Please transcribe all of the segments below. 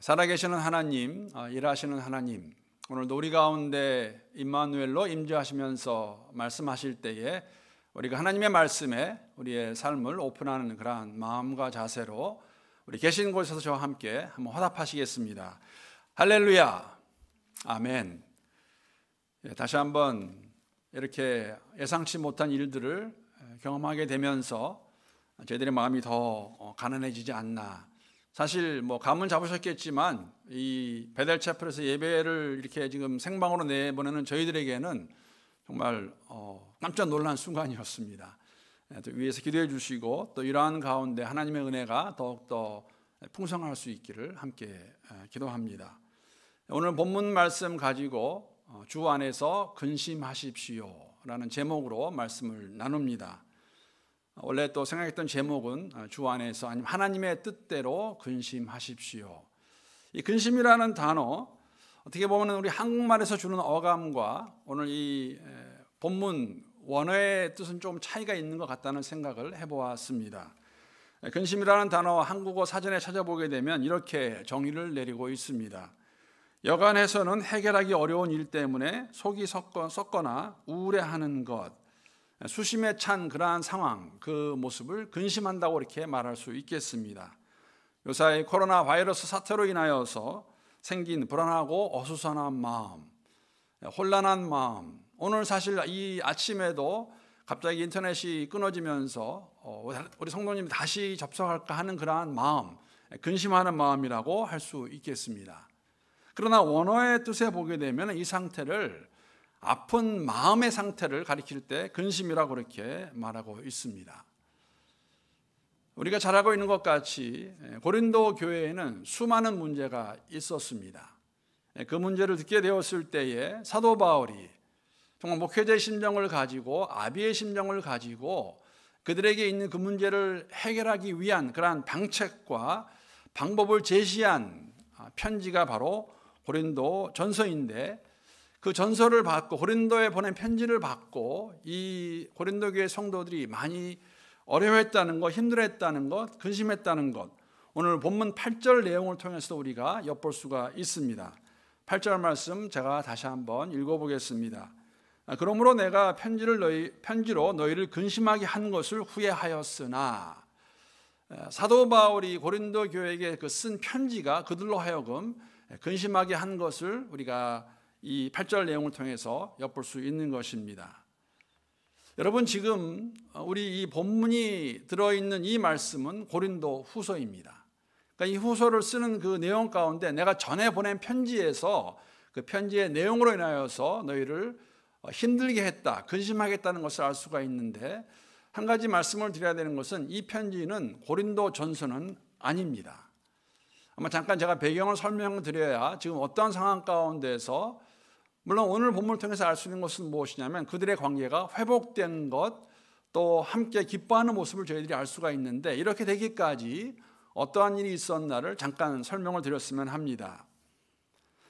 살아계시는 하나님, 일하시는 하나님, 오늘도 우리 가운데 임마누엘로 임재하시면서 말씀하실 때에 우리가 하나님의 말씀에 우리의 삶을 오픈하는 그러한 마음과 자세로 우리 계신 곳에서 저와 함께 한번 화답하시겠습니다. 할렐루야, 아멘. 다시 한번 이렇게 예상치 못한 일들을 경험하게 되면서 저희들의 마음이 더 가난해지지 않나. 사실 감은 잡으셨겠지만 이 베델체플에서 예배를 이렇게 지금 생방으로 내보내는 저희들에게는 정말 깜짝 놀란 순간이었습니다. 또 위에서 기도해 주시고 또 이러한 가운데 하나님의 은혜가 더욱더 풍성할 수 있기를 함께 기도합니다. 오늘 본문 말씀 가지고 주 안에서 근심하십시오 라는 제목으로 말씀을 나눕니다. 원래 또 생각했던 제목은 주 안에서 아니면 하나님의 뜻대로 근심하십시오. 이 근심이라는 단어 어떻게 보면 우리 한국말에서 주는 어감과 오늘 이 본문 원어의 뜻은 좀 차이가 있는 것 같다는 생각을 해보았습니다. 근심이라는 단어 한국어 사전에 찾아보게 되면 이렇게 정의를 내리고 있습니다. 여간해서는 해결하기 어려운 일 때문에 속이 썩거나 우울해하는 것, 수심에 찬 그러한 상황, 그 모습을 근심한다고 이렇게 말할 수 있겠습니다. 요사이 코로나 바이러스 사태로 인하여서 생긴 불안하고 어수선한 마음, 혼란한 마음, 오늘 사실 이 아침에도 갑자기 인터넷이 끊어지면서 우리 성도님 다시 접속할까 하는 그러한 마음, 근심하는 마음이라고 할 수 있겠습니다. 그러나 원어의 뜻에 보게 되면 이 상태를 아픈 마음의 상태를 가리킬 때 근심이라고 그렇게 말하고 있습니다. 우리가 잘 알고 있는 것 같이 고린도 교회에는 수많은 문제가 있었습니다. 그 문제를 듣게 되었을 때에 사도 바울이 정말 목회자의 심정을 가지고 아비의 심정을 가지고 그들에게 있는 그 문제를 해결하기 위한 그러한 방책과 방법을 제시한 편지가 바로 고린도 전서인데, 그 전서를 받고 고린도에 보낸 편지를 받고 이 고린도 교회 성도들이 많이 어려워했다는 것, 힘들어했다는 것, 근심했다는 것, 오늘 본문 8절 내용을 통해서 우리가 엿볼 수가 있습니다. 8절 말씀 제가 다시 한번 읽어보겠습니다. 그러므로 내가 편지로 너희를 근심하게 한 것을 후회하였으나, 사도 바울이 고린도 교회에게 쓴 편지가 그들로 하여금 근심하게 한 것을 우리가 이 8절 내용을 통해서 엿볼 수 있는 것입니다. 여러분, 지금 우리 이 본문이 들어있는 이 말씀은 고린도 후서입니다. 그러니까 이 후서를 쓰는 그 내용 가운데 내가 전에 보낸 편지에서 그 편지의 내용으로 인하여서 너희를 힘들게 했다, 근심하겠다는 것을 알 수가 있는데, 한 가지 말씀을 드려야 되는 것은 이 편지는 고린도 전서는 아닙니다. 아마 잠깐 제가 배경을 설명드려야 지금 어떠한 상황 가운데서, 물론 오늘 본문을 통해서 알 수 있는 것은 무엇이냐면 그들의 관계가 회복된 것, 또 함께 기뻐하는 모습을 저희들이 알 수가 있는데, 이렇게 되기까지 어떠한 일이 있었나를 잠깐 설명을 드렸으면 합니다.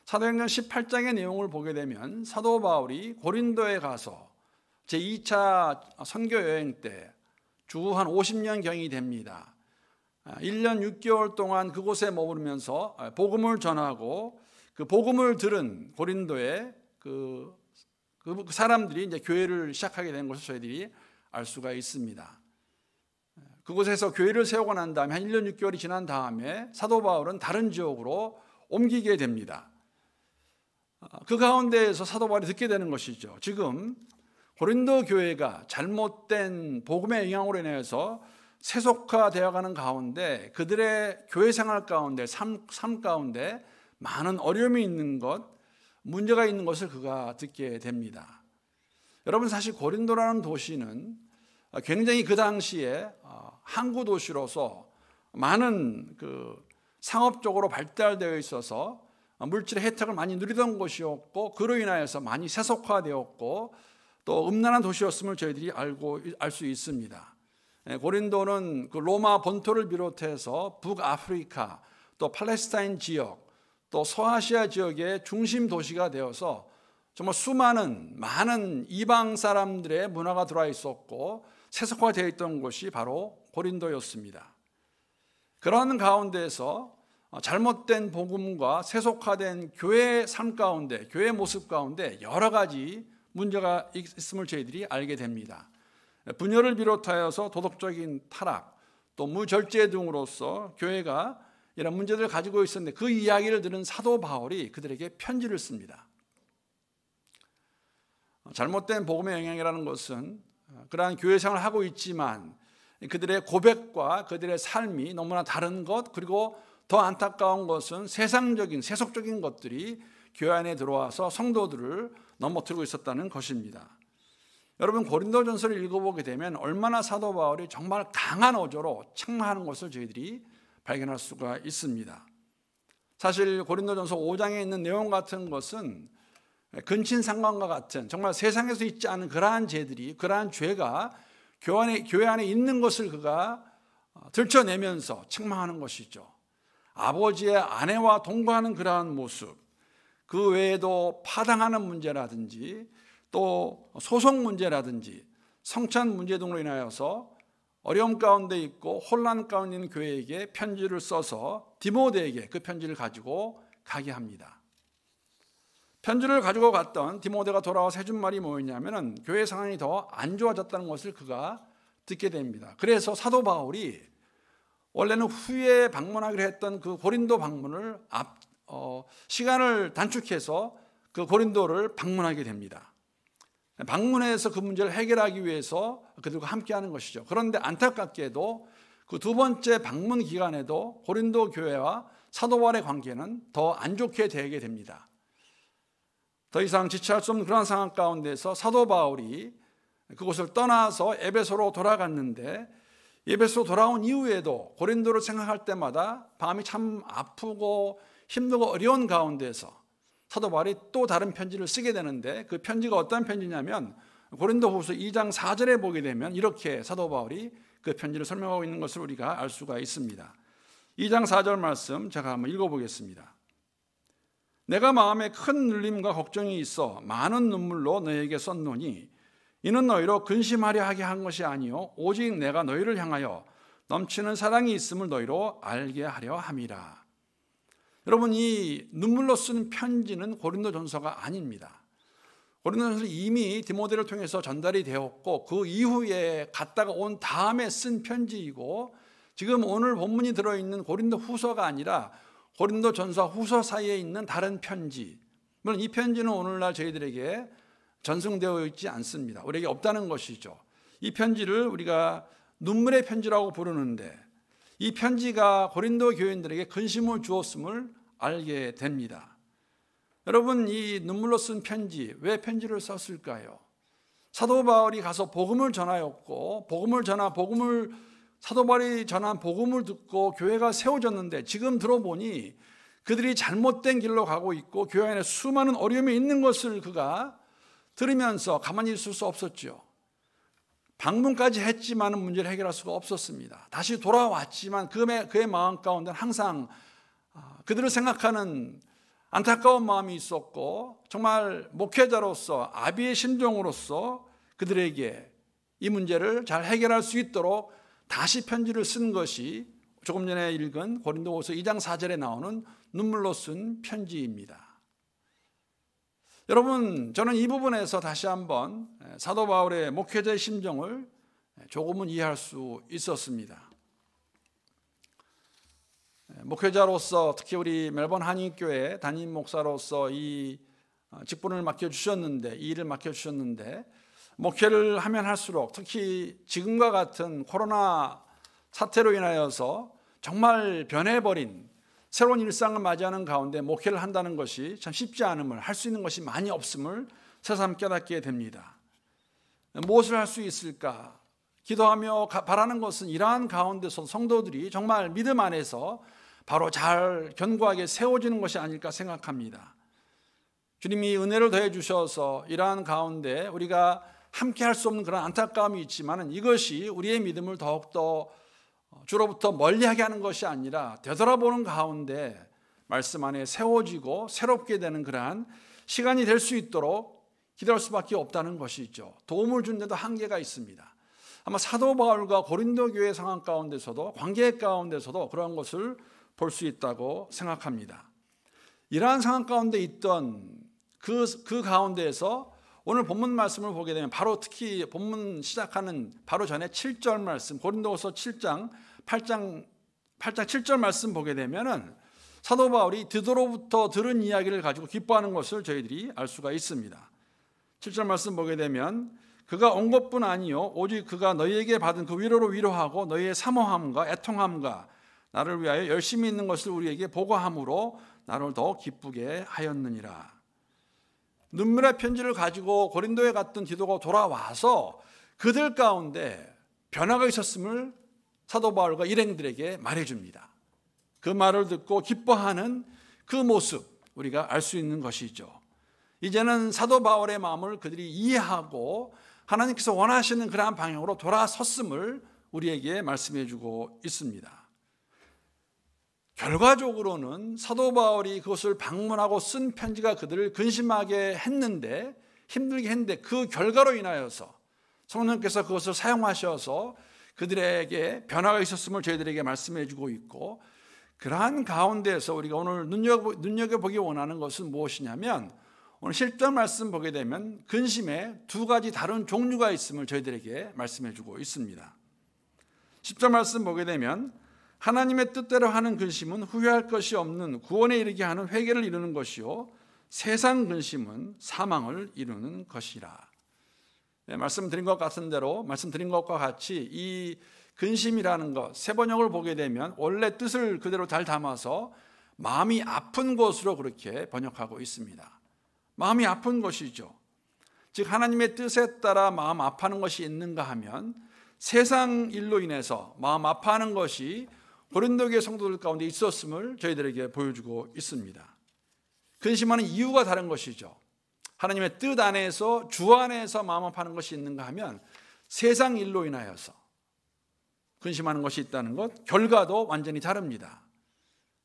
사도행전 18장의 내용을 보게 되면 사도 바울이 고린도에 가서 제2차 선교 여행 때 주 한 50년경이 됩니다. 1년 6개월 동안 그곳에 머무르면서 복음을 전하고 그 복음을 들은 고린도의 그 사람들이 이제 교회를 시작하게 된 것을 저희들이 알 수가 있습니다. 그곳에서 교회를 세우고 난 다음에 한 1년 6개월이 지난 다음에 사도 바울은 다른 지역으로 옮기게 됩니다. 그 가운데에서 사도 바울이 듣게 되는 것이죠. 지금 고린도 교회가 잘못된 복음의 영향으로 인해서 세속화되어가는 가운데 그들의 교회 생활 가운데 삶 가운데 많은 어려움이 있는 것, 문제가 있는 것을 그가 듣게 됩니다. 여러분, 사실 고린도라는 도시는 굉장히 그 당시에 항구 도시로서 많은 상업적으로 발달되어 있어서 물질의 혜택을 많이 누리던 곳이었고, 그로 인하여서 많이 세속화되었고 또 음란한 도시였음을 저희들이 알 수 있습니다. 고린도는 그 로마 본토를 비롯해서 북아프리카, 또 팔레스타인 지역, 또 서아시아 지역의 중심 도시가 되어서 정말 많은 이방 사람들의 문화가 들어와 있었고 세속화되어 있던 곳이 바로 고린도였습니다. 그런 가운데에서 잘못된 복음과 세속화된 교회의 삶 가운데, 교회의 모습 가운데 여러 가지 문제가 있음을 저희들이 알게 됩니다. 분열을 비롯하여서 도덕적인 타락, 또 무절제 등으로서 교회가 이런 문제들을 가지고 있었는데 그 이야기를 들은 사도 바울이 그들에게 편지를 씁니다. 잘못된 복음의 영향이라는 것은 그러한 교회 생활을 하고 있지만 그들의 고백과 그들의 삶이 너무나 다른 것, 그리고 더 안타까운 것은 세상적인, 세속적인 것들이 교회 안에 들어와서 성도들을 넘어뜨리고 있었다는 것입니다. 여러분, 고린도전서를 읽어보게 되면 얼마나 사도 바울이 정말 강한 어조로 책망하는 것을 저희들이 발견할 수가 있습니다. 사실 고린도전서 5장에 있는 내용 같은 것은 근친상간과 같은 정말 세상에서 있지 않은 그러한 죄들이, 그러한 죄가 교회 안에 있는 것을 그가 들춰내면서 책망하는 것이죠. 아버지의 아내와 동거하는 그러한 모습, 그 외에도 파당하는 문제라든지 또 소송 문제라든지 성찬 문제 등으로 인하여서 어려움 가운데 있고 혼란 가운데 있는 교회에게 편지를 써서 디모데에게 그 편지를 가지고 가게 합니다. 편지를 가지고 갔던 디모데가 돌아와서 해준 말이 뭐였냐면 교회 상황이 더 안 좋아졌다는 것을 그가 듣게 됩니다. 그래서 사도 바울이 원래는 후에 방문하기로 했던 그 고린도 방문을 시간을 단축해서 그 고린도를 방문하게 됩니다. 방문해서 그 문제를 해결하기 위해서 그들과 함께하는 것이죠. 그런데 안타깝게도 그 두 번째 방문 기간에도 고린도 교회와 사도 바울의 관계는 더 안 좋게 되게 됩니다. 더 이상 지체할 수 없는 그런 상황 가운데서 사도 바울이 그곳을 떠나서 에베소로 돌아갔는데, 에베소 돌아온 이후에도 고린도를 생각할 때마다 마음이 참 아프고 힘들고 어려운 가운데서 사도 바울이 또 다른 편지를 쓰게 되는데, 그 편지가 어떤 편지냐면 고린도후서 2장 4절에 보게 되면 이렇게 사도 바울이 그 편지를 설명하고 있는 것을 우리가 알 수가 있습니다. 2장 4절 말씀 제가 한번 읽어보겠습니다. 내가 마음에 큰 눌림과 걱정이 있어 많은 눈물로 너에게 썼노니 이는 너희로 근심하려 하게 한 것이 아니요 오직 내가 너희를 향하여 넘치는 사랑이 있음을 너희로 알게 하려 함이라. 여러분, 이 눈물로 쓴 편지는 고린도전서가 아닙니다. 고린도전서는 이미 디모데를 통해서 전달이 되었고 그 이후에 갔다가 온 다음에 쓴 편지이고, 지금 오늘 본문이 들어있는 고린도후서가 아니라 고린도전서 후서 사이에 있는 다른 편지, 물론 이 편지는 오늘날 저희들에게 전승되어 있지 않습니다. 우리에게 없다는 것이죠. 이 편지를 우리가 눈물의 편지라고 부르는데 이 편지가 고린도 교인들에게 근심을 주었음을 알게 됩니다. 여러분, 이 눈물로 쓴 편지, 왜 편지를 썼을까요? 사도 바울이 가서 복음을 전하였고 사도 바울이 전한 복음을 듣고 교회가 세워졌는데, 지금 들어보니 그들이 잘못된 길로 가고 있고 교회 안에 수많은 어려움이 있는 것을 그가 들으면서 가만히 있을 수 없었죠. 방문까지 했지만 문제를 해결할 수가 없었습니다. 다시 돌아왔지만 그의 마음 가운데는 항상 그들을 생각하는 안타까운 마음이 있었고, 정말 목회자로서 아비의 심정으로서 그들에게 이 문제를 잘 해결할 수 있도록 다시 편지를 쓴 것이 조금 전에 읽은 고린도후서 2장 4절에 나오는 눈물로 쓴 편지입니다. 여러분, 저는 이 부분에서 다시 한번 사도 바울의 목회자의 심정을 조금은 이해할 수 있었습니다. 목회자로서, 특히 우리 멜번 한인교회 담임 목사로서 이 직분을 맡겨주셨는데, 이 일을 맡겨주셨는데, 목회를 하면 할수록 특히 지금과 같은 코로나 사태로 인하여서 정말 변해버린 새로운 일상을 맞이하는 가운데 목회를 한다는 것이 참 쉽지 않음을, 할 수 있는 것이 많이 없음을 새삼 깨닫게 됩니다. 무엇을 할 수 있을까? 기도하며 바라는 것은 이러한 가운데서 성도들이 정말 믿음 안에서 바로 잘 견고하게 세워지는 것이 아닐까 생각합니다. 주님이 은혜를 더해 주셔서 이러한 가운데 우리가 함께 할 수 없는 그런 안타까움이 있지만 이것이 우리의 믿음을 더욱더 주로부터 멀리하게 하는 것이 아니라 되돌아보는 가운데 말씀 안에 세워지고 새롭게 되는 그러한 시간이 될 수 있도록 기도할 수밖에 없다는 것이죠. 도움을 준 데도 한계가 있습니다. 아마 사도 바울과 고린도 교회 상황 가운데서도, 관계 가운데서도 그런 것을 볼 수 있다고 생각합니다. 이러한 상황 가운데 있던 그 가운데에서 오늘 본문 말씀을 보게 되면 바로 특히 본문 시작하는 바로 전에 7절 말씀, 고린도후서 8장 7절 말씀 보게 되면은 사도 바울이 디도로부터 들은 이야기를 가지고 기뻐하는 것을 저희들이 알 수가 있습니다. 7절 말씀 보게 되면 그가 온 것뿐 아니요 오직 그가 너희에게 받은 그 위로로 위로하고 너희의 사모함과 애통함과 나를 위하여 열심히 있는 것을 우리에게 보고함으로 나를 더 기쁘게 하였느니라. 눈물의 편지를 가지고 고린도에 갔던 디도가 돌아와서 그들 가운데 변화가 있었음을 사도 바울과 일행들에게 말해줍니다. 그 말을 듣고 기뻐하는 그 모습 우리가 알 수 있는 것이죠. 이제는 사도 바울의 마음을 그들이 이해하고 하나님께서 원하시는 그러한 방향으로 돌아섰음을 우리에게 말씀해 주고 있습니다. 결과적으로는 사도 바울이 그것을 방문하고 쓴 편지가 그들을 근심하게 했는데, 힘들게 했는데, 그 결과로 인하여서 성령께서 그것을 사용하셔서 그들에게 변화가 있었음을 저희들에게 말씀해 주고 있고, 그러한 가운데에서 우리가 오늘 눈여겨보기 원하는 것은 무엇이냐면, 오늘 10절 말씀 보게 되면 근심에 두 가지 다른 종류가 있음을 저희들에게 말씀해 주고 있습니다. 10절 말씀 보게 되면 하나님의 뜻대로 하는 근심은 후회할 것이 없는 구원에 이르게 하는 회개를 이루는 것이요 세상 근심은 사망을 이루는 것이라. 말씀드린 것 같은 대로 말씀드린 것과 같이 이 근심이라는 것, 세번역을 보게 되면 원래 뜻을 그대로 잘 담아서 마음이 아픈 것으로 그렇게 번역하고 있습니다. 마음이 아픈 것이죠. 즉 하나님의 뜻에 따라 마음 아파하는 것이 있는가 하면 세상 일로 인해서 마음 아파하는 것이 고린도교회 성도들 가운데 있었음을 저희들에게 보여주고 있습니다. 근심하는 이유가 다른 것이죠. 하나님의 뜻 안에서 주 안에서 마음 아파하는 것이 있는가 하면 세상 일로 인하여서 근심하는 것이 있다는 것, 결과도 완전히 다릅니다.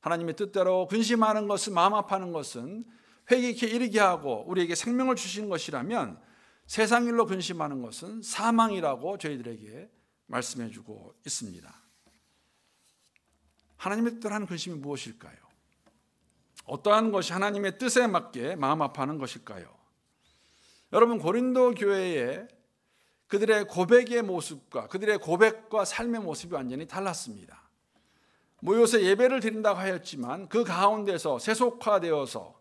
하나님의 뜻대로 근심하는 것은, 마음 아파하는 것은 회개케 이르게 하고 우리에게 생명을 주신 것이라면 세상 일로 근심하는 것은 사망이라고 저희들에게 말씀해 주고 있습니다. 하나님의 뜻대로 하는 근심이 무엇일까요? 어떠한 것이 하나님의 뜻에 맞게 마음 아파하는 것일까요? 여러분, 고린도 교회에 그들의 고백의 모습과 그들의 고백과 삶의 모습이 완전히 달랐습니다. 모여서 예배를 드린다고 하였지만 그 가운데서 세속화되어서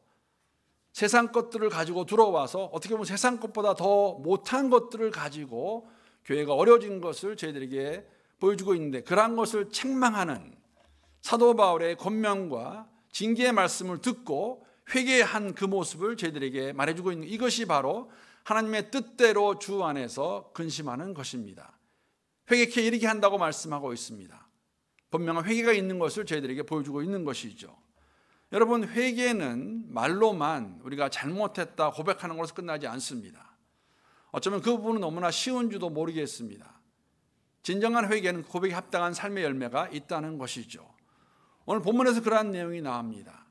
세상 것들을 가지고 들어와서 어떻게 보면 세상 것보다 더 못한 것들을 가지고 교회가 어려진 것을 저희들에게 보여주고 있는데, 그러한 것을 책망하는 사도 바울의 권면과 징계의 말씀을 듣고 회개한 그 모습을 저희들에게 말해주고 있는, 이것이 바로 하나님의 뜻대로 주 안에서 근심하는 것입니다. 회개케 이르게 한다고 말씀하고 있습니다. 분명한 회개가 있는 것을 저희들에게 보여주고 있는 것이죠. 여러분, 회개는 말로만 우리가 잘못했다 고백하는 것으로 끝나지 않습니다. 어쩌면 그 부분은 너무나 쉬운 줄도 모르겠습니다. 진정한 회개는 고백에 합당한 삶의 열매가 있다는 것이죠. 오늘 본문에서 그러한 내용이 나옵니다.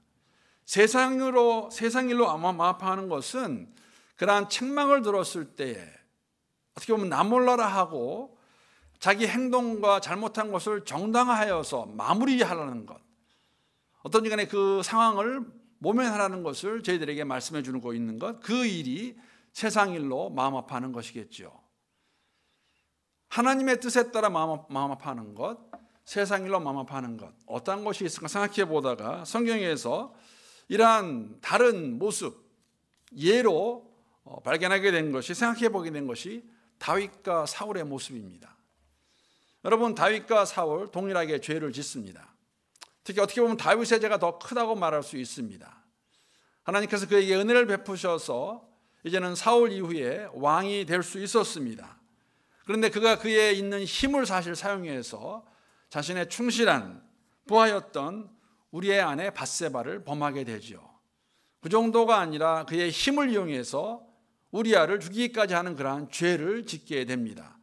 세상 일로 마음 아파하는 것은 그러한 책망을 들었을 때에 어떻게 보면 나 몰라라 하고 자기 행동과 잘못한 것을 정당화하여서 마무리하라는 것, 어떤지 간에 그 상황을 모면하라는 것을 저희들에게 말씀해 주고 있는 것, 그 일이 세상 일로 마음 아파하는 것이겠죠. 하나님의 뜻에 따라 마음 아파하는 것, 세상 일로 마음 아파하는 것, 어떤 것이 있을까 생각해 보다가 성경에서 이러한 다른 모습, 예로 발견하게 된 것이, 생각해 보게 된 것이 다윗과 사울의 모습입니다. 여러분, 다윗과 사울 동일하게 죄를 짓습니다. 특히 어떻게 보면 다윗의 죄가 더 크다고 말할 수 있습니다. 하나님께서 그에게 은혜를 베푸셔서 이제는 사울 이후에 왕이 될 수 있었습니다. 그런데 그가 그에 있는 힘을 사실 사용해서 자신의 충실한 부하였던 우리의 아내 밧세바를 범하게 되죠. 그 정도가 아니라 그의 힘을 이용해서 우리아를 죽이기까지 하는 그러한 죄를 짓게 됩니다.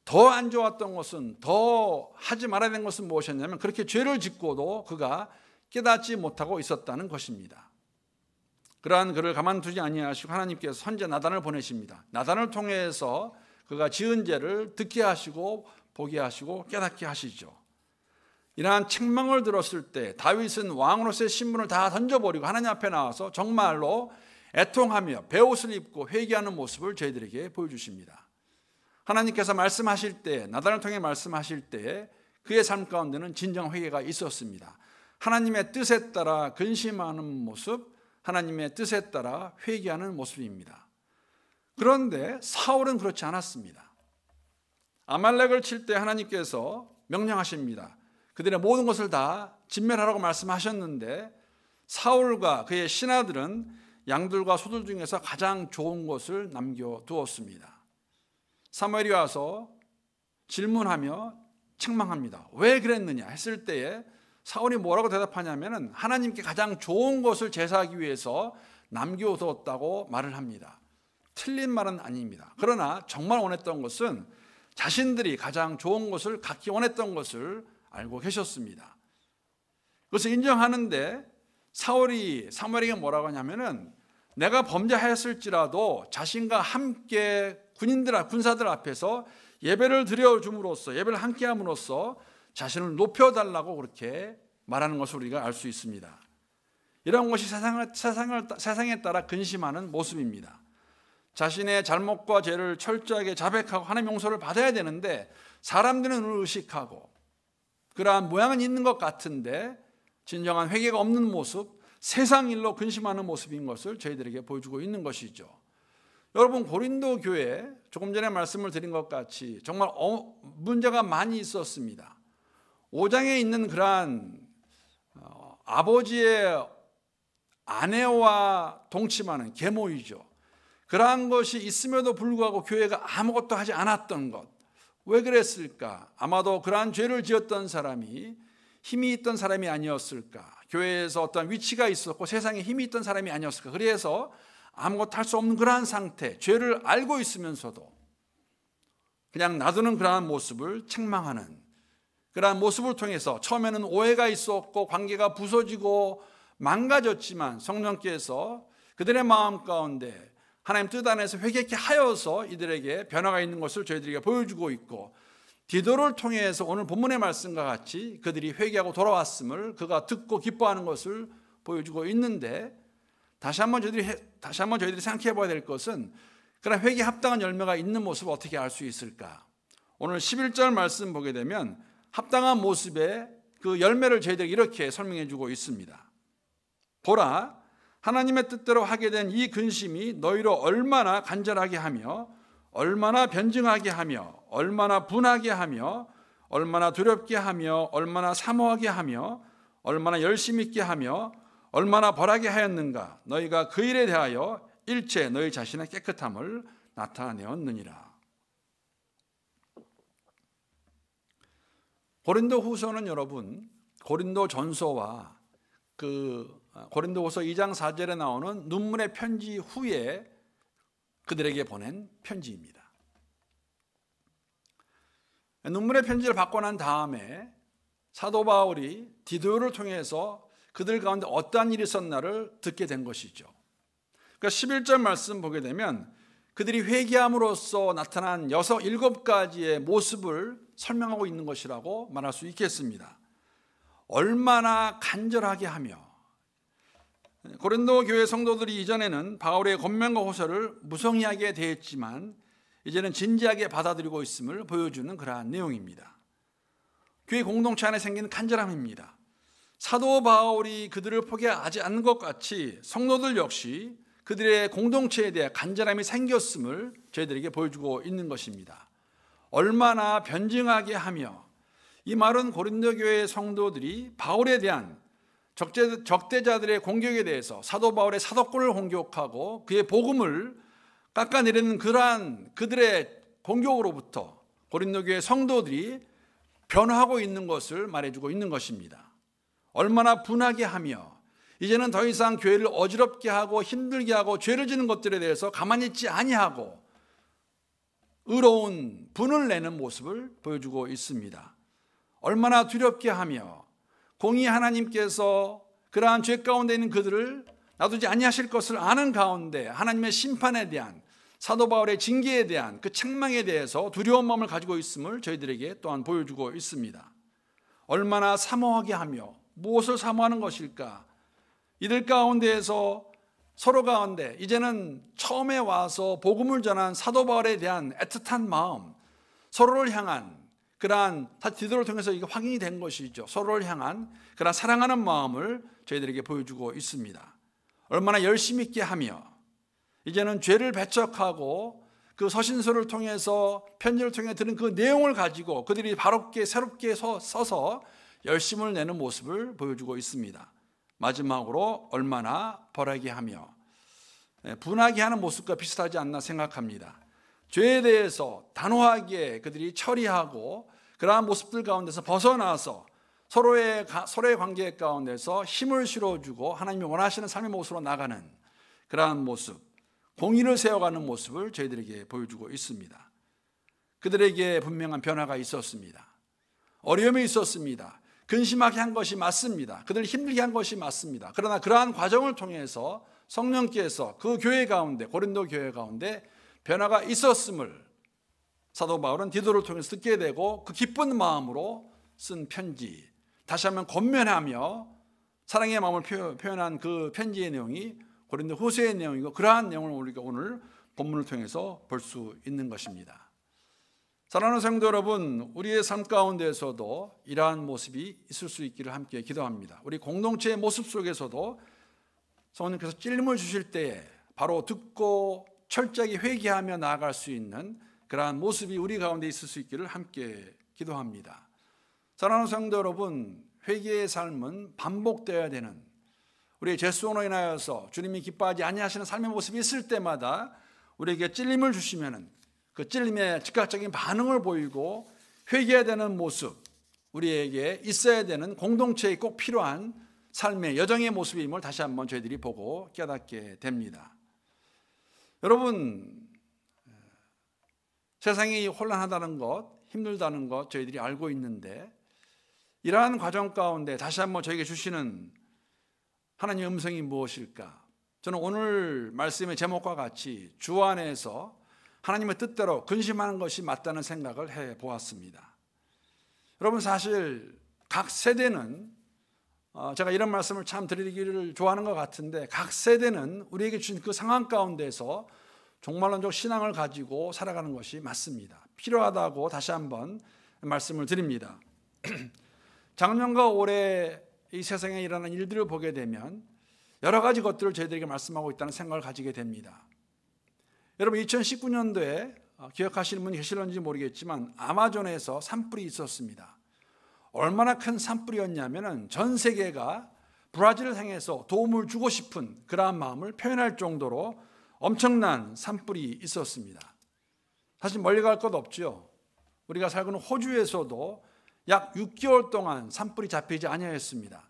더 안 좋았던 것은, 더 하지 말아야 되는 것은 무엇이었냐면 그렇게 죄를 짓고도 그가 깨닫지 못하고 있었다는 것입니다. 그러한 그를 가만두지 아니하시고 하나님께서 선지자 나단을 보내십니다. 나단을 통해서 그가 지은 죄를 듣게 하시고 보게 하시고 깨닫게 하시죠. 이러한 책망을 들었을 때 다윗은 왕으로서의 신분을 다 던져버리고 하나님 앞에 나와서 정말로 애통하며 베옷을 입고 회개하는 모습을 저희들에게 보여주십니다. 하나님께서 말씀하실 때, 나단을 통해 말씀하실 때 그의 삶 가운데는 진정 회개가 있었습니다. 하나님의 뜻에 따라 근심하는 모습, 하나님의 뜻에 따라 회개하는 모습입니다. 그런데 사울은 그렇지 않았습니다. 아말렉을 칠 때 하나님께서 명령하십니다. 그들의 모든 것을 다 진멸하라고 말씀하셨는데 사울과 그의 신하들은 양들과 소들 중에서 가장 좋은 것을 남겨두었습니다. 사무엘이 와서 질문하며 책망합니다. 왜 그랬느냐 했을 때에 사울이 뭐라고 대답하냐면 하나님께 가장 좋은 것을 제사하기 위해서 남겨두었다고 말을 합니다. 틀린 말은 아닙니다. 그러나 정말 원했던 것은 자신들이 가장 좋은 것을 갖기 원했던 것을 알고 계셨습니다. 그것을 인정하는데 사울이 사무엘에게 뭐라고 하냐면은 내가 범죄하였을지라도 자신과 함께 군사들 앞에서 예배를 드려줌으로써 예배를 함께 함으로써 자신을 높여달라고 그렇게 말하는 것을 우리가 알 수 있습니다. 이런 것이 세상에 따라 근심하는 모습입니다. 자신의 잘못과 죄를 철저하게 자백하고 하나님의 용서를 받아야 되는데 사람들은 의식하고 그러한 모양은 있는 것 같은데 진정한 회개가 없는 모습, 세상 일로 근심하는 모습인 것을 저희들에게 보여주고 있는 것이죠. 여러분, 고린도 교회 조금 전에 말씀을 드린 것 같이 정말 문제가 많이 있었습니다. 5장에 있는 그러한 아버지의 아내와 동침하는 계모이죠. 그러한 것이 있음에도 불구하고 교회가 아무것도 하지 않았던 것. 왜 그랬을까? 아마도 그러한 죄를 지었던 사람이 힘이 있던 사람이 아니었을까? 교회에서 어떤 위치가 있었고 세상에 힘이 있던 사람이 아니었을까? 그래서 아무것도 할 수 없는 그러한 상태, 죄를 알고 있으면서도 그냥 놔두는 그러한 모습을 책망하는 그러한 모습을 통해서 처음에는 오해가 있었고 관계가 부서지고 망가졌지만 성령께서 그들의 마음 가운데 하나님 뜻 안에서 회개케 하여서 이들에게 변화가 있는 것을 저희들에게 보여주고 있고 디도를 통해서 오늘 본문의 말씀과 같이 그들이 회개하고 돌아왔음을 그가 듣고 기뻐하는 것을 보여주고 있는데 다시 한번 저희들이 생각해 봐야 될 것은 그런 회개에 합당한 열매가 있는 모습을 어떻게 알 수 있을까? 오늘 11절 말씀 보게 되면 합당한 모습의 그 열매를 저희들이 이렇게 설명해 주고 있습니다. 보라, 하나님의 뜻대로 하게 된 이 근심이 너희로 얼마나 간절하게 하며 얼마나 변증하게 하며 얼마나 분하게 하며 얼마나 두렵게 하며 얼마나 사모하게 하며 얼마나 열심 있게 하며 얼마나 벌하게 하였는가. 너희가 그 일에 대하여 일체 너희 자신의 깨끗함을 나타내었느니라. 고린도후서는 여러분 고린도전서와 고린도후서 2장 4절에 나오는 눈물의 편지 후에 그들에게 보낸 편지입니다. 눈물의 편지를 받고 난 다음에 사도 바울이 디도를 통해서 그들 가운데 어떠한 일이 있었나를 듣게 된 것이죠. 그러니까 11절 말씀 보게 되면 그들이 회개함으로써 나타난 7가지의 모습을 설명하고 있는 것이라고 말할 수 있겠습니다. 얼마나 간절하게 하며 고린도 교회 성도들이 이전에는 바울의 권면과 호소를 무성의하게 대했지만 이제는 진지하게 받아들이고 있음을 보여주는 그러한 내용입니다. 교회 공동체 안에 생긴 간절함입니다. 사도 바울이 그들을 포기하지 않는 것 같이 성도들 역시 그들의 공동체에 대해 간절함이 생겼음을 저희들에게 보여주고 있는 것입니다. 얼마나 변증하게 하며, 이 말은 고린도 교회의 성도들이 바울에 대한 적대자들의 공격에 대해서 사도 바울의 사도권을 공격하고 그의 복음을 깎아내리는 그러한 그들의 공격으로부터 고린도 교회 성도들이 변화하고 있는 것을 말해주고 있는 것입니다. 얼마나 분하게 하며 이제는 더 이상 교회를 어지럽게 하고 힘들게 하고 죄를 지는 것들에 대해서 가만히 있지 아니하고 의로운 분을 내는 모습을 보여주고 있습니다. 얼마나 두렵게 하며 공의 하나님께서 그러한 죄 가운데 있는 그들을 놔두지 아니하실 것을 아는 가운데 하나님의 심판에 대한 사도 바울의 징계에 대한 그 책망에 대해서 두려운 마음을 가지고 있음을 저희들에게 또한 보여주고 있습니다. 얼마나 사모하게 하며 무엇을 사모하는 것일까? 이들 가운데에서 서로 가운데 이제는 처음에 와서 복음을 전한 사도 바울에 대한 애틋한 마음, 서로를 향한 그러한 디도를 통해서 이게 확인이 된 것이죠. 서로를 향한 그러한 사랑하는 마음을 저희들에게 보여주고 있습니다. 얼마나 열심히 있게 하며 이제는 죄를 배척하고 그 서신서를 통해서 편지를 통해 들은 그 내용을 가지고 그들이 바롭게 새롭게 써서 열심을 내는 모습을 보여주고 있습니다. 마지막으로 얼마나 벌하게 하며 분하게 하는 모습과 비슷하지 않나 생각합니다. 죄에 대해서 단호하게 그들이 처리하고 그러한 모습들 가운데서 벗어나서 서로의 관계 가운데서 힘을 실어주고 하나님이 원하시는 삶의 모습으로 나가는 그러한 모습, 공의를 세워가는 모습을 저희들에게 보여주고 있습니다. 그들에게 분명한 변화가 있었습니다. 어려움이 있었습니다. 근심하게 한 것이 맞습니다. 그들을 힘들게 한 것이 맞습니다. 그러나 그러한 과정을 통해서 성령께서 그 교회 가운데, 고린도 교회 가운데 변화가 있었음을 사도 바울은 디도를 통해서 듣게 되고 그 기쁜 마음으로 쓴 편지, 다시 한번 권면하며 사랑의 마음을 표현한 그 편지의 내용이 고린도 후서의 내용이고, 그러한 내용을 우리가 오늘 본문을 통해서 볼 수 있는 것입니다. 사랑하는 성도 여러분, 우리의 삶 가운데에서도 이러한 모습이 있을 수 있기를 함께 기도합니다. 우리 공동체의 모습 속에서도 성령께서 찔림을 주실 때에 바로 듣고 철저하게 회개하며 나아갈 수 있는 그러한 모습이 우리 가운데 있을 수 있기를 함께 기도합니다. 사랑하는 성도 여러분, 회개의 삶은 반복되어야 되는, 우리의 죄수로 인하여서 주님이 기뻐하지 아니하시는 삶의 모습이 있을 때마다 우리에게 찔림을 주시면은 그 찔림에 즉각적인 반응을 보이고 회개해야 되는 모습, 우리에게 있어야 되는 공동체에 꼭 필요한 삶의 여정의 모습임을 다시 한번 저희들이 보고 깨닫게 됩니다. 여러분, 세상이 혼란하다는 것, 힘들다는 것 저희들이 알고 있는데, 이러한 과정 가운데 다시 한번 저에게 주시는 하나님의 음성이 무엇일까? 저는 오늘 말씀의 제목과 같이 주 안에서 하나님의 뜻대로 근심하는 것이 맞다는 생각을 해보았습니다. 여러분, 사실 각 세대는, 제가 이런 말씀을 참 드리기를 좋아하는 것 같은데, 각 세대는 우리에게 주신 그 상황 가운데서 종말론적 신앙을 가지고 살아가는 것이 맞습니다. 필요하다고 다시 한번 말씀을 드립니다. 작년과 올해 이 세상에 일어나는 일들을 보게 되면 여러 가지 것들을 저희들에게 말씀하고 있다는 생각을 가지게 됩니다. 여러분, 2019년도에 기억하시는 분이 계실런지 모르겠지만 아마존에서 산불이 있었습니다. 얼마나 큰 산불이었냐면 전 세계가 브라질을 향해서 도움을 주고 싶은 그러한 마음을 표현할 정도로 엄청난 산불이 있었습니다. 사실 멀리 갈 것 없죠. 우리가 살고 있는 호주에서도 약 6개월 동안 산불이 잡히지 아니하였습니다.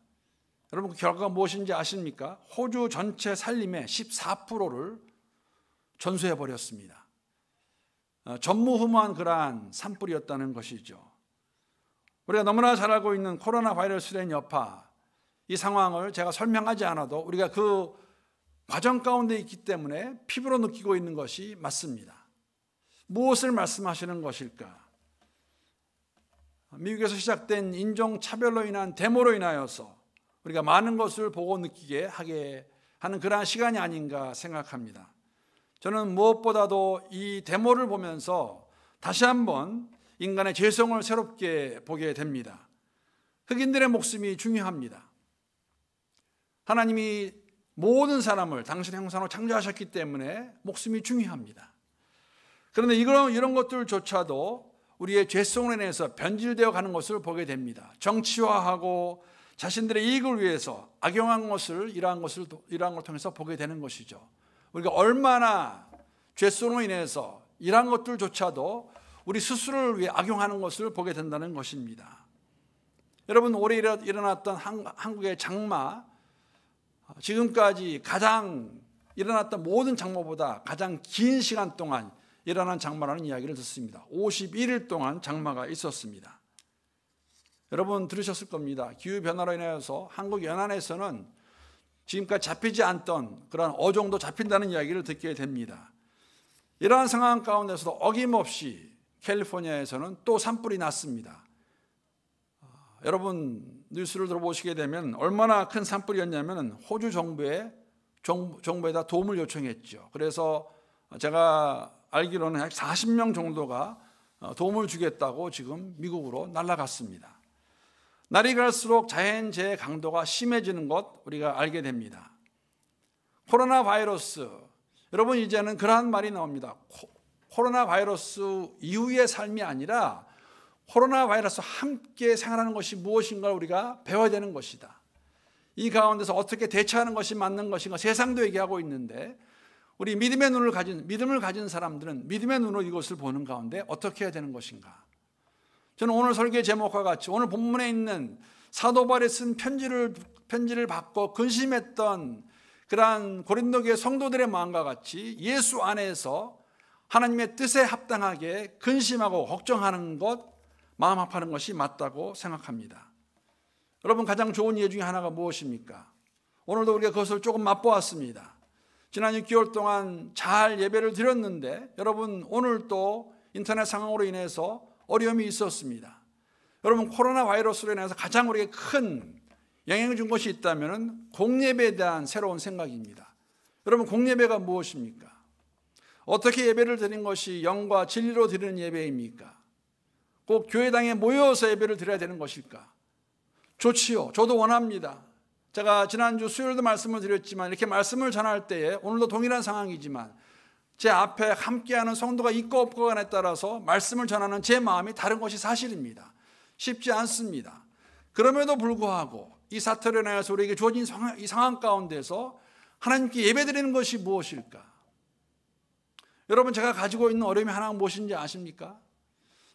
여러분, 그 결과가 무엇인지 아십니까? 호주 전체 산림의 14%를 전수해 버렸습니다. 전무후무한 그러한 산불이었다는 것이죠. 우리가 너무나 잘 알고 있는 코로나 바이러스의 여파, 이 상황을 제가 설명하지 않아도 우리가 그 과정 가운데 있기 때문에 피부로 느끼고 있는 것이 맞습니다. 무엇을 말씀하시는 것일까? 미국에서 시작된 인종차별로 인한 데모로 인하여서 우리가 많은 것을 보고 느끼게 하게 하는 그러한 시간이 아닌가 생각합니다. 저는 무엇보다도 이 데모를 보면서 다시 한번 인간의 죄성을 새롭게 보게 됩니다. 흑인들의 목숨이 중요합니다. 하나님이 모든 사람을 당신의 형상으로 창조하셨기 때문에 목숨이 중요합니다. 그런데 이런 것들조차도 우리의 죄성으로 인해서 변질되어 가는 것을 보게 됩니다. 정치화하고 자신들의 이익을 위해서 악용한 것을 이러한 걸 통해서 보게 되는 것이죠. 우리가 얼마나 죄성으로 인해서 이러한 것들조차도 우리 스스로를 위해 악용하는 것을 보게 된다는 것입니다. 여러분, 올해 일어났던 한국의 장마, 지금까지 가장 일어났던 모든 장마보다 가장 긴 시간 동안 일어난 장마라는 이야기를 듣습니다. 51일 동안 장마가 있었습니다. 여러분 들으셨을 겁니다. 기후변화로 인해서 한국 연안에서는 지금까지 잡히지 않던 그런 어종도 잡힌다는 이야기를 듣게 됩니다. 이러한 상황 가운데서도 어김없이 캘리포니아에서는 또 산불이 났습니다. 여러분 뉴스를 들어보시게 되면 얼마나 큰 산불이었냐면 호주 정부에다 도움을 요청했죠. 그래서 제가 알기로는 약 40명 정도가 도움을 주겠다고 지금 미국으로 날아갔습니다. 날이 갈수록 자연재해 강도가 심해지는 것 우리가 알게 됩니다. 코로나 바이러스, 여러분 이제는 그러한 말이 나옵니다. 코로나 바이러스 이후의 삶이 아니라 코로나 바이러스와 함께 생활하는 것이 무엇인가 우리가 배워야 되는 것이다. 이 가운데서 어떻게 대처하는 것이 맞는 것인가 세상도 얘기하고 있는데 우리 믿음을 가진 사람들은 믿음의 눈으로 이것을 보는 가운데 어떻게 해야 되는 것인가. 저는 오늘 설교의 제목과 같이 오늘 본문에 있는 사도 바울이 쓴 편지를 받고 근심했던 그러한 고린도 교회 성도들의 마음과 같이 예수 안에서 하나님의 뜻에 합당하게 근심하고 걱정하는 것, 마음 아파하는 것이 맞다고 생각합니다. 여러분 가장 좋은 예 중에 하나가 무엇입니까? 오늘도 우리가 그것을 조금 맛보았습니다. 지난 6개월 동안 잘 예배를 드렸는데 여러분 오늘 또 인터넷 상황으로 인해서 어려움이 있었습니다. 여러분 코로나 바이러스로 인해서 가장 우리에게 큰 영향을 준 것이 있다면 공예배에 대한 새로운 생각입니다. 여러분 공예배가 무엇입니까? 어떻게 예배를 드리는 것이 영과 진리로 드리는 예배입니까? 꼭 교회당에 모여서 예배를 드려야 되는 것일까? 좋지요. 저도 원합니다. 제가 지난주 수요일도 말씀을 드렸지만 이렇게 말씀을 전할 때에 오늘도 동일한 상황이지만 제 앞에 함께하는 성도가 있고 없고간에 따라서 말씀을 전하는 제 마음이 다른 것이 사실입니다. 쉽지 않습니다. 그럼에도 불구하고 이 사태로 인하여서 우리에게 주어진 이 상황 가운데서 하나님께 예배드리는 것이 무엇일까? 여러분 제가 가지고 있는 어려움이 하나가 무엇인지 아십니까?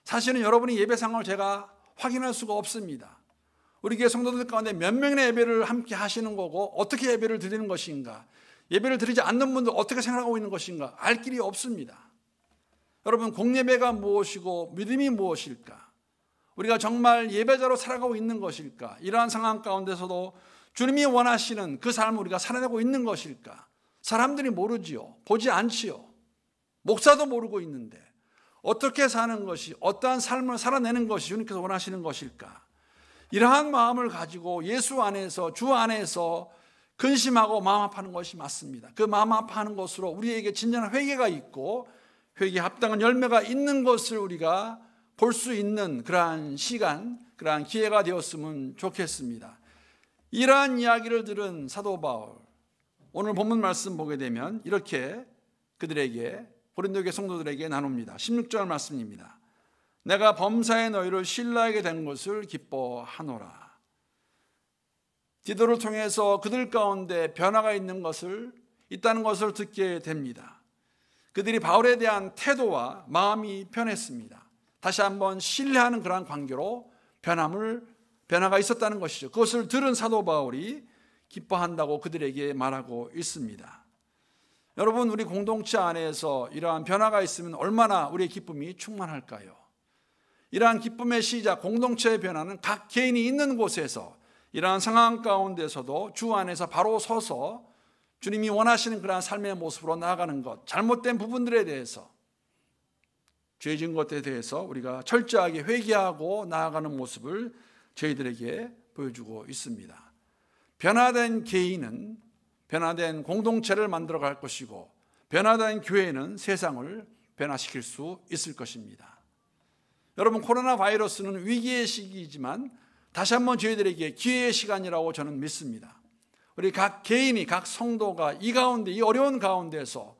사실은 여러분이 예배 상황을 제가 확인할 수가 없습니다. 우리 교회 성도들 가운데 몇 명의 예배를 함께 하시는 거고 어떻게 예배를 드리는 것인가, 예배를 드리지 않는 분들 어떻게 생각하고 있는 것인가 알 길이 없습니다. 여러분 공예배가 무엇이고 믿음이 무엇일까? 우리가 정말 예배자로 살아가고 있는 것일까? 이러한 상황 가운데서도 주님이 원하시는 그 삶을 우리가 살아내고 있는 것일까? 사람들이 모르지요. 보지 않지요. 목사도 모르고 있는데 어떻게 사는 것이, 어떠한 삶을 살아내는 것이 주님께서 원하시는 것일까? 이러한 마음을 가지고 예수 안에서, 주 안에서 근심하고 마음 아파하는 것이 맞습니다. 그 마음 아파하는 것으로 우리에게 진정한 회개가 있고 회개에 합당한 열매가 있는 것을 우리가 볼 수 있는 그러한 시간, 그러한 기회가 되었으면 좋겠습니다. 이러한 이야기를 들은 사도 바울, 오늘 본문 말씀 보게 되면 이렇게 그들에게, 고린도 교회 성도들에게 나눕니다. 16절 말씀입니다. 내가 범사에 너희를 신뢰하게 된 것을 기뻐하노라. 디도를 통해서 그들 가운데 변화가 있다는 것을 듣게 됩니다. 그들이 바울에 대한 태도와 마음이 변했습니다. 다시 한번 신뢰하는 그러한 관계로 변화가 있었다는 것이죠. 그것을 들은 사도 바울이 기뻐한다고 그들에게 말하고 있습니다. 여러분 우리 공동체 안에서 이러한 변화가 있으면 얼마나 우리의 기쁨이 충만할까요? 이러한 기쁨의 시작, 공동체의 변화는 각 개인이 있는 곳에서 이러한 상황 가운데서도 주 안에서 바로 서서 주님이 원하시는 그러한 삶의 모습으로 나아가는 것, 잘못된 부분들에 대해서, 죄진 것에 대해서 우리가 철저하게 회개하고 나아가는 모습을 저희들에게 보여주고 있습니다. 변화된 개인은 변화된 공동체를 만들어갈 것이고 변화된 교회는 세상을 변화시킬 수 있을 것입니다. 여러분 코로나 바이러스는 위기의 시기이지만 다시 한번 저희들에게 기회의 시간이라고 저는 믿습니다. 우리 각 개인이, 각 성도가 이 가운데, 이 어려운 가운데서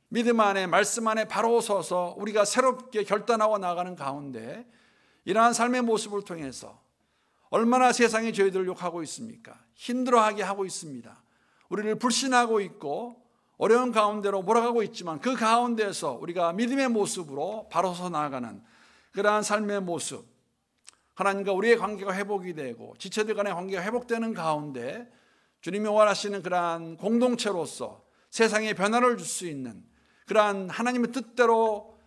믿음 안에, 말씀 안에 바로 서서 우리가 새롭게 결단하고 나가는 가운데 이러한 삶의 모습을 통해서 얼마나 세상이 저희들을 욕하고 있습니까? 힘들어하게 하고 있습니다. 우리를 불신하고 있고 어려운 가운데로 몰아가고 있지만 그 가운데서 우리가 믿음의 모습으로 바로 서 나아가는 그러한 삶의 모습, 하나님과 우리의 관계가 회복이 되고 지체들 간의 관계가 회복되는 가운데 주님이 원하시는 그러한 공동체로서 세상에 변화를 줄 수 있는 그러한 하나님의 뜻대로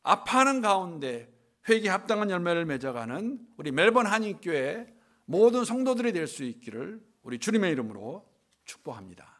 아파하는 가운데 회개에 합당한 열매를 맺어가는 우리 멜번 한인교회 모든 성도들이 될 수 있기를 우리 주님의 이름으로 축복합니다.